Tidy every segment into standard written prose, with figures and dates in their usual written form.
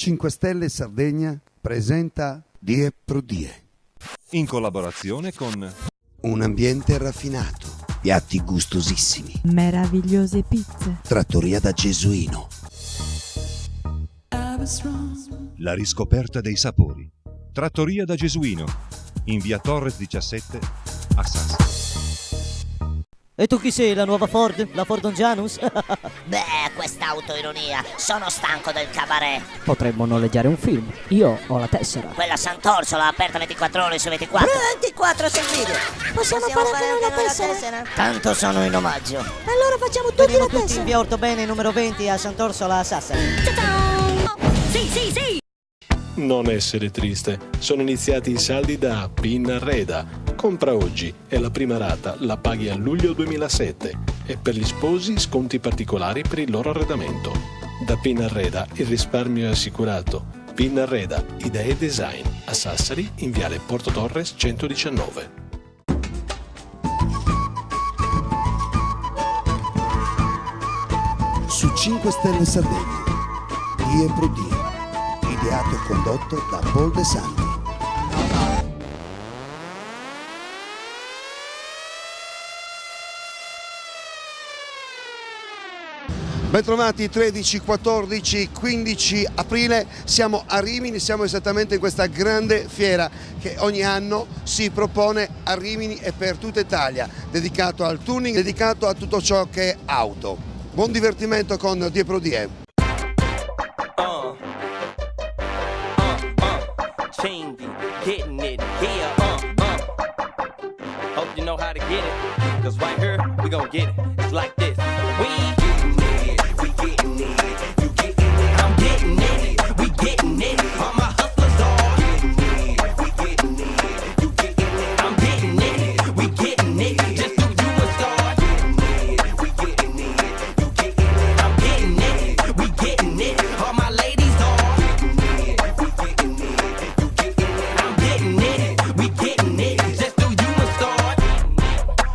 5 Stelle Sardegna presenta Die Pro Die. In collaborazione con Un ambiente raffinato, piatti gustosissimi, meravigliose pizze, trattoria da Gesuino. La riscoperta dei sapori. Trattoria da Gesuino, in via Torres 17 a Sassari. E tu chi sei, la nuova Ford? La Ford Janus? Beh, questa autoironia. Sono stanco del cabaret. Potremmo noleggiare un film. Io ho la tessera. Quella Sant'Orsola aperta 24 ore su 24. 24 sul video. Possiamo fare anche noi la tessera? Tanto sono in omaggio. Allora facciamo tutti Veniamo la tutti in tessera. via Ortobene numero 20 a Sant'Orsola a Sassari. Sì. Non essere triste, sono iniziati i saldi da Pinarreda. Compra oggi e la prima rata la paghi a luglio 2007 e per gli sposi sconti particolari per il loro arredamento. Da Pinarreda il risparmio è assicurato. Pinarreda, idee e design, a Sassari in viale Porto Torres 119. Su 5 Stelle Sardegna, Die Pro Die, ideato e condotto da Paul De Santi. Bentrovati, 13, 14, 15 aprile, siamo a Rimini, siamo esattamente in questa grande fiera che ogni anno si propone a Rimini e per tutta Italia, dedicato al tuning, dedicato a tutto ciò che è auto. Buon divertimento con Die Pro Die. Chingy, getting it, yeah, Hope you know how to get it, cause right here, we gon' get it, it's like this. We getting it, we getting it, you getting it, I'm getting it, we getting it, all my hustlers are getting it, we getting it, you getting it, I'm getting it, we getting it, just do you a star, getting it, we getting it, you getting it, I'm getting it, we getting it, all my ladies are getting it, we getting it, you getting it, I'm getting it, we getting it, just do you a star.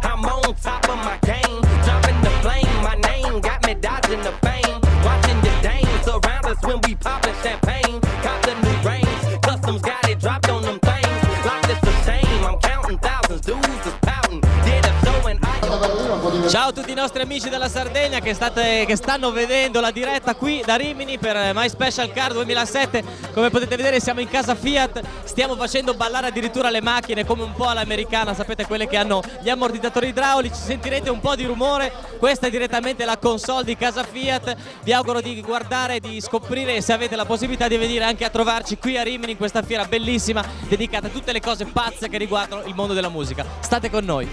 I'm on top of my game, dropping the flame, my name got me dodging the fame, watching the dames surround us when we poppin' champagne, got the new range, customs got it dropped on them things, like it's a shame, I'm counting thousands, dudes is pouting, did a show and I... Ciao a tutti i nostri amici della Sardegna che stanno vedendo la diretta qui da Rimini per My Special Car 2007. Come potete vedere siamo in casa Fiat, stiamo facendo ballare addirittura le macchine come un po' all'americana, sapete, quelle che hanno gli ammortizzatori idraulici, sentirete un po' di rumore, questa è direttamente la console di casa Fiat. Vi auguro di guardare e di scoprire, se avete la possibilità, di venire anche a trovarci qui a Rimini in questa fiera bellissima dedicata a tutte le cose pazze che riguardano il mondo della musica. State con noi.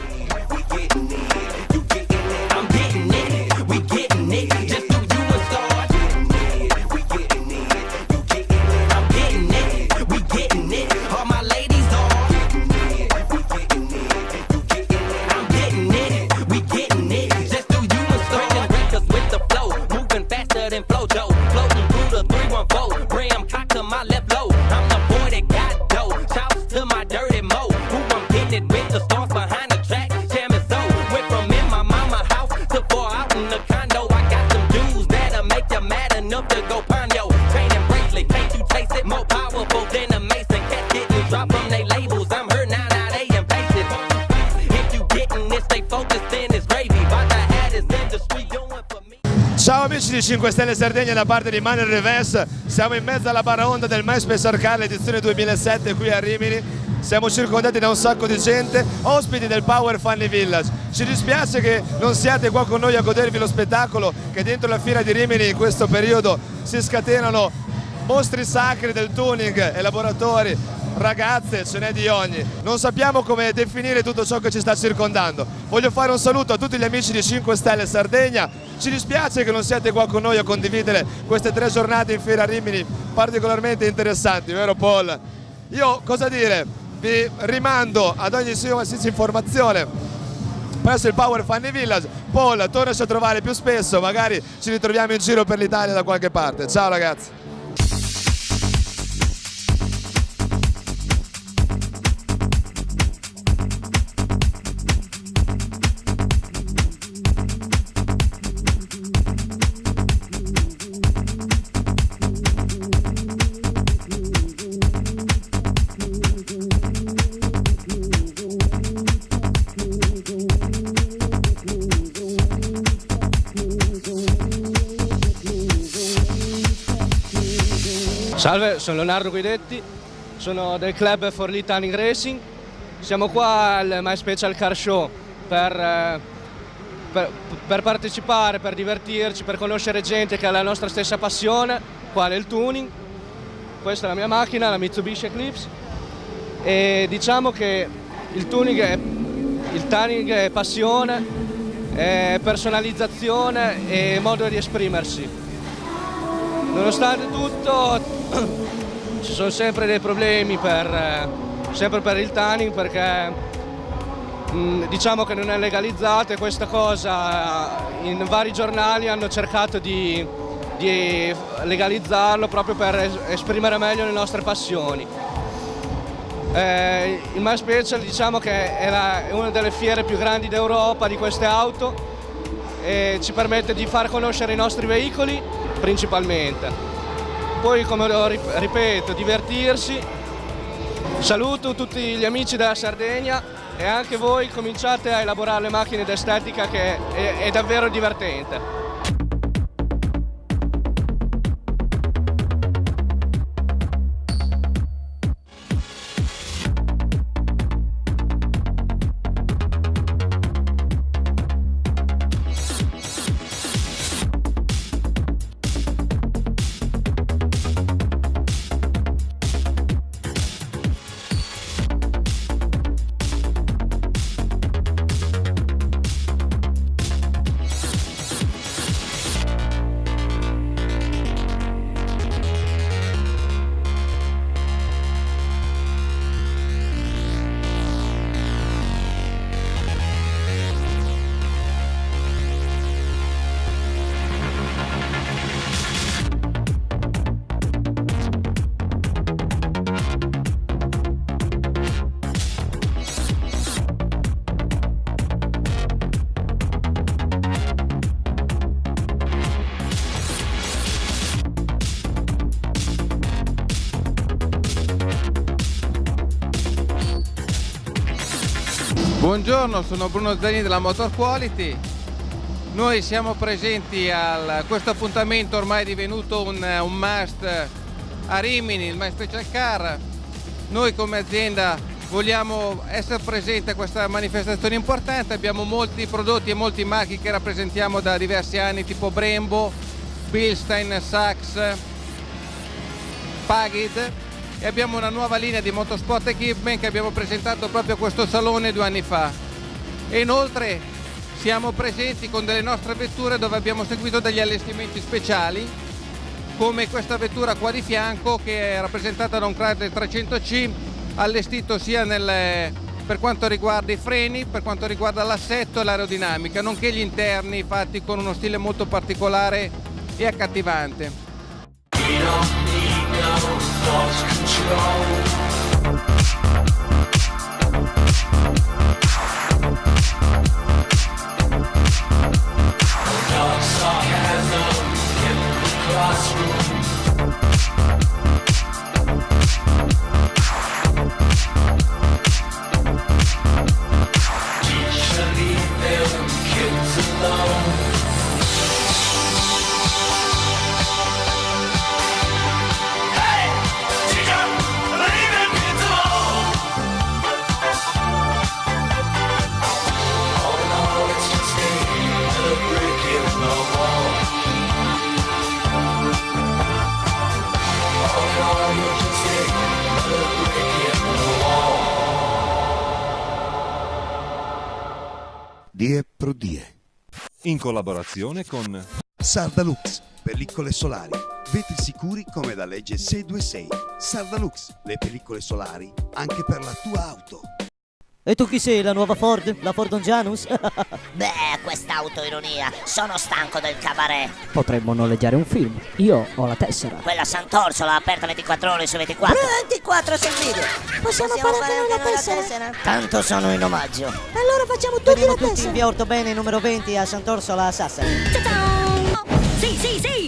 I'm getting it, we getting it, just do you a star. Getting it, we getting it, you getting it, I'm getting it, we getting it, all my ladies are getting it, we getting it, you getting it, I'm getting it, we getting it, just do you a star. Breaking records with the flow, moving faster than Flojo, floating through the 314, Graham cock to my left low, I'm the boy that got dough, shouts to my dirty mo, who I'm getting it with the stars behind the track, jamming so, went from in my mama house to far out in the condo. I got some dudes that'll make you mad enough to go pawn yo. Chain and bracelet, can't you taste it? More powerful than a Mason. Cats didn't drop from they labels. I'm her now they impatient. If you getting this, stay focused, then it's gravy. By the hat is industry doing for me. Ciao amici di 5 Stelle Sardegna da parte di Manuel Reverse, siamo in mezzo alla baraonda del My Special Car edizione 2007 qui a Rimini. Siamo circondati da un sacco di gente, ospiti del Power Funny Village. Ci dispiace che non siate qua con noi a godervi lo spettacolo, che dentro la fiera di Rimini in questo periodo si scatenano mostri sacri del tuning, elaboratori, ragazze, ce n'è di ogni. Non sappiamo come definire tutto ciò che ci sta circondando. Voglio fare un saluto a tutti gli amici di 5 Stelle Sardegna. Ci dispiace che non siate qua con noi a condividere queste 3 giornate in fiera a Rimini particolarmente interessanti, vero Paul? Io cosa dire? Vi rimando ad ogni qualsiasi informazione presso il Power Funny Village. Paul, tornaci a trovare più spesso, magari ci ritroviamo in giro per l'Italia da qualche parte. Ciao ragazzi. Salve, sono Leonardo Guidetti, sono del club Forlì Tuning Racing. Siamo qua al My Special Car Show per partecipare, per divertirci, per conoscere gente che ha la nostra stessa passione, quale il tuning. Questa è la mia macchina, la Mitsubishi Eclipse, e diciamo che il tuning è passione, è personalizzazione e modo di esprimersi. Nonostante tutto ci sono sempre dei problemi sempre per il tuning, perché diciamo che non è legalizzato, e questa cosa in vari giornali hanno cercato di legalizzarlo proprio per esprimere meglio le nostre passioni. Il My Special diciamo che è una delle fiere più grandi d'Europa di queste auto, e ci permette di far conoscere i nostri veicoli principalmente. Poi, come ripeto, divertirsi. Saluto tutti gli amici della Sardegna, e anche voi cominciate a elaborare le macchine d'estetica, che è davvero divertente. Buongiorno, sono Bruno Zeni della Motor Quality. Noi siamo presenti a questo appuntamento ormai divenuto un must a Rimini, il My Special Car. Noi come azienda vogliamo essere presenti a questa manifestazione importante. Abbiamo molti prodotti e molti marchi che rappresentiamo da diversi anni, tipo Brembo, Bilstein, Sachs, Pagid, e abbiamo una nuova linea di motorsport equipment che abbiamo presentato proprio a questo salone 2 anni fa. E inoltre siamo presenti con delle nostre vetture dove abbiamo seguito degli allestimenti speciali, come questa vettura qua di fianco, che è rappresentata da un Chrysler 300C, allestito sia per quanto riguarda i freni, per quanto riguarda l'assetto e l'aerodinamica, nonché gli interni fatti con uno stile molto particolare e accattivante. Die Pro Die. In collaborazione con Sardalux, pellicole solari, vetri sicuri come da legge 626. Sardalux, le pellicole solari anche per la tua auto. E tu chi sei, la nuova Ford? La Ford Janus? Beh, questa autoironia. Sono stanco del cabaret. Potremmo noleggiare un film. Io ho la tessera. Quella Sant'Orsola aperta 24 ore su 24. 24 sul video. Possiamo fare anche noi la tessera? Tanto sono in omaggio. Allora facciamo tutti Veniamo la tutti in tessera. via Ortobene numero 20 a Sant'Orsola a Sassari. Sì, sì, sì.